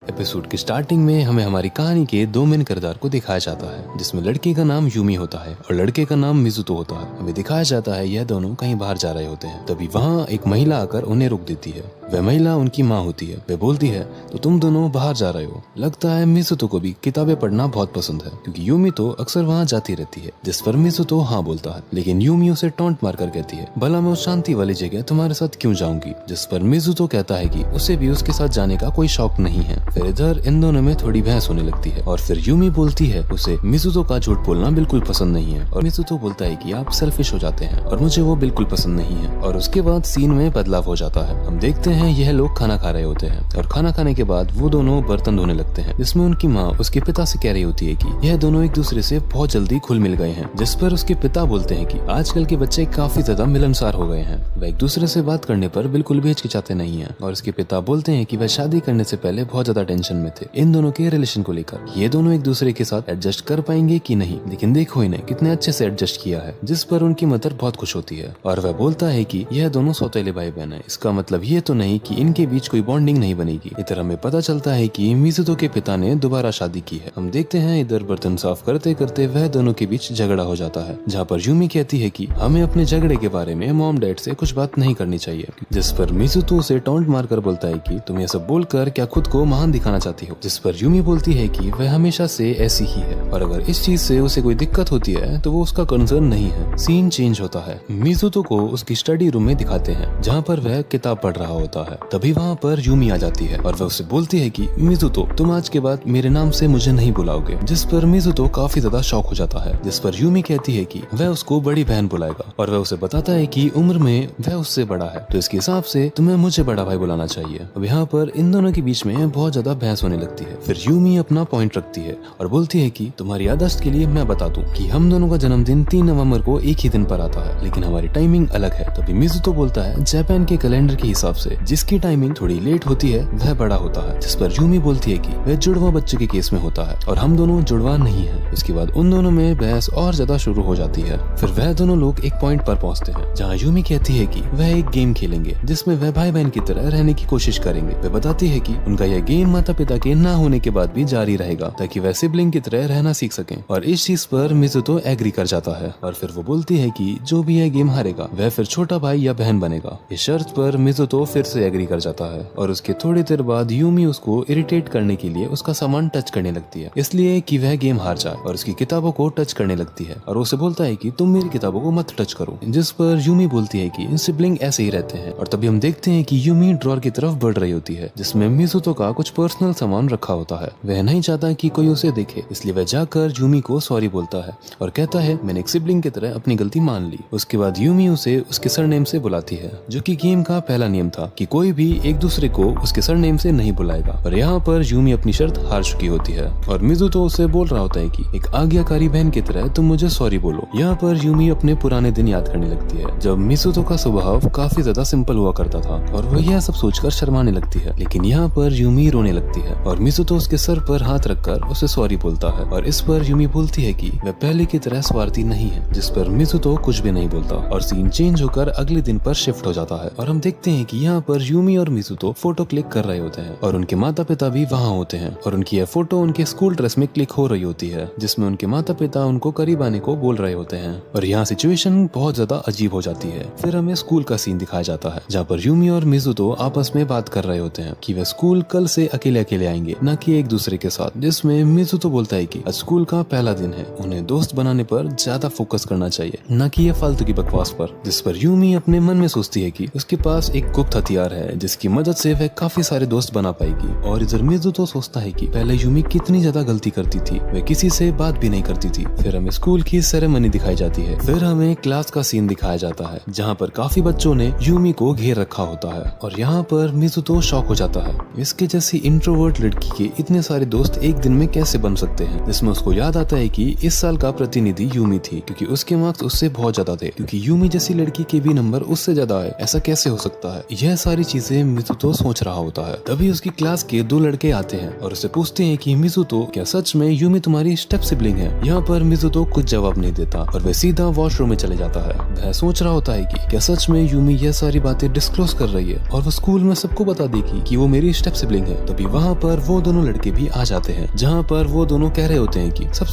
Episode की starting में हमें हमारी कहानी के दो मेन किरदार को दिखाया जाता है, जिसमें लड़के का नाम यूमी होता है और लड़के का नाम मिजुतो होता है। हमें दिखाया जाता है यह दोनों कहीं बाहर जा रहे होते हैं। तभी वहाँ एक महिला आकर उन्हें रोक देती है। वह महिला उनकी माँ होती है। वह बोलती है, तो तुम दोनों बाहर जा रहे हो। लगता है मिजुतो को भी किताबें पढ़ना बहुत पसंद है, क्योंकि यूमी तो अक्सर वहाँ जाती रहती है। जिस पर मिजुतो हाँ बोलता है, लेकिन यूमी उसे टॉन्ट मारकर कहती है, भला मैं उस शांति वाली जगह तुम्हारे साथ क्यों जाऊंगी। जिस पर मिजुतो कहता है कि उसे भी उसके साथ जाने का कोई शौक नहीं है। फिर इधर इन दोनों में थोड़ी बहस होने लगती है और फिर यूमी बोलती है उसे मिजुतो का झूठ बोलना बिल्कुल पसंद नहीं है, और मिजुतो बोलता है कि आप सेल्फिश हो जाते हैं और मुझे वो बिल्कुल पसंद नहीं है। और उसके बाद सीन में बदलाव हो जाता है। हम देखते हैं यह लोग खाना खा रहे होते हैं और खाना खाने के बाद वो दोनों बर्तन धोने लगते हैं, जिसमें उनकी माँ उसके पिता से कह रही होती है कि यह दोनों एक दूसरे से बहुत जल्दी खुल मिल गए हैं। जिस पर उसके पिता बोलते हैं कि आजकल के बच्चे काफी ज्यादा मिलनसार हो गए हैं, वह एक दूसरे से बात करने पर बिल्कुल भी हिचकिचाते नहीं है। और उसके पिता बोलते हैं कि वह शादी करने से पहले बहुत ज्यादा टेंशन में थे इन दोनों के रिलेशन को लेकर, ये दोनों एक दूसरे के साथ एडजस्ट कर पाएंगे कि नहीं। लेकिन देखो इन्हें कितने अच्छे से एडजस्ट किया है। जिस पर उनकी मदर बहुत खुश होती है और वह बोलता है कि यह दोनों सौतेले भाई बहन है, इसका मतलब ये तो नहीं कि इनके बीच कोई बॉन्डिंग नहीं बनेगी। इधर हमें पता चलता है कि मिजुतो के पिता ने दोबारा शादी की है। हम देखते हैं इधर बर्तन साफ करते करते वह दोनों के बीच झगड़ा हो जाता है, जहाँ पर यूमी कहती है कि हमें अपने झगड़े के बारे में मॉम डैड से कुछ बात नहीं करनी चाहिए। जिस पर मिजुतो उसे टॉन्ट मारकर बोलता है कि तुम यह सब बोलकर क्या खुद को महान दिखाना चाहती हो। जिस पर यूमी बोलती है कि वह हमेशा से ऐसी ही है और अगर इस चीज से उसे कोई दिक्कत होती है तो वो उसका कंसर्न नहीं है। सीन चेंज होता है। मिजुतो को उसकी स्टडी रूम में दिखाते हैं, जहाँ पर वह किताब पढ़ रहा होता है। तभी वहाँ पर यूमी आ जाती है और वह उसे बोलती है कि मिजुतो तुम आज के बाद मेरे नाम से मुझे नहीं बुलाओगे। जिस पर मिजुतो काफी ज्यादा शॉक हो जाता है। जिस पर यूमी कहती है कि वह उसको बड़ी बहन बुलाएगा और वह उसे बताता है कि उम्र में वह उससे बड़ा है, तो इसके हिसाब से तुम्हें मुझे बड़ा भाई बुलाना चाहिए। अब यहाँ पर इन दोनों के बीच में बहुत ज्यादा बहस होने लगती है। फिर यूमी अपना पॉइंट रखती है और बोलती है कि तुम्हारी याददाश्त के लिए मैं बता दूं कि हम दोनों का जन्मदिन 3 नवंबर को एक ही दिन पर आता है, लेकिन हमारी टाइमिंग अलग है। तभी मिजुतो बोलता है जापान के कैलेंडर के हिसाब से जिसकी टाइमिंग थोड़ी लेट होती है वह बड़ा होता है। जिस पर यूमी बोलती है कि वह जुड़वा बच्चे के केस में होता है और हम दोनों जुड़वा नहीं है। उसके बाद उन दोनों में बहस और ज्यादा शुरू हो जाती है। फिर वह दोनों लोग एक पॉइंट पर पहुंचते हैं, जहाँ यूमी कहती है कि वह एक गेम खेलेंगे जिसमें वह भाई बहन की तरह रहने की कोशिश करेंगे। वह बताती है कि उनका यह गेम माता पिता के ना होने के बाद भी जारी रहेगा, ताकि वह सिबलिंग की तरह रहना सीख सकें। और इस चीज पर मिजुतो एग्री कर जाता है और फिर वो बोलती है कि जो भी यह गेम हारेगा वह फिर छोटा भाई या बहन बनेगा। इस शर्त पर मिजुतो फिर से एग्री कर जाता है और उसके थोड़ी देर बाद यूमी उसको इरिटेट करने के लिए उसका सामान टच करने लगती है, इसलिए कि वह गेम हार जाए, और उसकी किताबों को टच करने लगती है और उसे बोलता है कि तुम मेरी किताबों को मत टच करो। जिस पर यूमी बोलती है कि सिबलिंग ऐसे ही रहते हैं। और तभी हम देखते हैं कि यूमी ड्रॉर की तरफ बढ़ रही होती है, जिसमें मिजुतो का कुछ पर्सनल सामान रखा होता है। वह नहीं चाहता कि कोई उसे देखे, इसलिए वह जाकर यूमी को सॉरी बोलता है और कहता है मैंने एक सिबलिंग की तरह अपनी गलती मान ली। उसके बाद यूमी उसे उसके सरनेम से बुलाती है, जो कि गेम का पहला नियम था कि कोई भी एक दूसरे को उसके सरनेम से नहीं बुलाएगा। और यहाँ पर यूमी अपनी शर्त हार चुकी होती है और मिजुतो उसे बोल रहा होता है कि एक आज्ञाकारी बहन की तरह तुम मुझे सॉरी बोलो। यहाँ पर यूमी अपने पुराने दिन याद करने लगती है, जब मिजुतो का स्वभाव काफी ज्यादा सिंपल हुआ करता था, और वह यह सब सोचकर शर्माने लगती है। लेकिन यहाँ पर यूमी रोने लगती है और मिजुतो उसके सर पर हाथ रखकर उसे सॉरी बोलता है। और इस पर यूमी बोलती है कि वह पहले की तरह स्वार्थी नहीं है। जिस पर मिजुतो कुछ भी नहीं बोलता और सीन चेंज होकर अगले दिन पर शिफ्ट हो जाता है और हम देखते हैं कि यहाँ पर यूमी और मिजुतो फोटो क्लिक कर रहे होते हैं और उनके माता पिता भी वहाँ होते हैं और उनकी यह फोटो उनके स्कूल ड्रेस में क्लिक हो रही होती है, जिसमें उनके माता पिता उनको करीब आने को बोल रहे होते हैं। और यहाँ सिचुएशन बहुत ज्यादा अजीब हो जाती है। फिर हमें स्कूल का सीन दिखाया जाता है, जहाँ पर यूमी और मिजुतो आपस में बात कर रहे होते हैं कि वे स्कूल कल से अकेले अकेले आएंगे, न कि एक दूसरे के साथ। जिसमें मिजुतो बोलता है कि आज स्कूल का पहला दिन है, उन्हें दोस्त बनाने पर ज्यादा फोकस करना चाहिए, न कि ये फालतू की बकवास पर। जिस पर यूमी अपने मन में सोचती है कि उसके पास एक गुप्त हथियार है जिसकी मदद से वह काफी सारे दोस्त बना पाएगी। और इधर मिजुतो सोचता है कि पहले यूमी कितनी ज्यादा गलती करती थी, वह किसी से बात भी नहीं करती थी। फिर हमें स्कूल की सेरेमनी दिखाई जाती है। फिर हमें क्लास का सीन दिखाया जाता है, जहाँ पर काफी बच्चों ने यूमी को घेर रखा होता है और यहाँ पर मिजुतो शॉक हो जाता है। इसके जैसी इंट्रोवर्ट लड़की के इतने सारे दोस्त एक दिन में कैसे बन सकते हैं। जिसमें उसको याद आता है कि इस साल का प्रतिनिधि यूमी थी, क्योंकि उसके मार्क्स उससे बहुत ज्यादा थे, क्योंकि यूमी जैसी लड़की के भी नंबर उससे ज्यादा आए, ऐसा कैसे हो सकता है। यह सारी चीजें मिजुतो सोच रहा होता है। तभी उसकी क्लास के 2 लड़के आते हैं और उसे पूछते हैं कि मिजुतो क्या सच में यूमी तुम्हारी स्टेप सिबलिंग है। यहाँ पर मिजुतो कुछ जवाब नहीं देता और वह सीधा वॉशरूम में चले जाता है। वह सोच रहा होता है कि क्या सच में यूमी यह सारी बातें डिस्क्लोज कर रही है और वो स्कूल में सबको बता देगी कि वो मेरी स्टेप सिबलिंग है। तभी वहाँ पर वो दोनों लड़के भी आ जाते हैं, जहाँ पर वो दोनों कह रहे होते हैं कि सब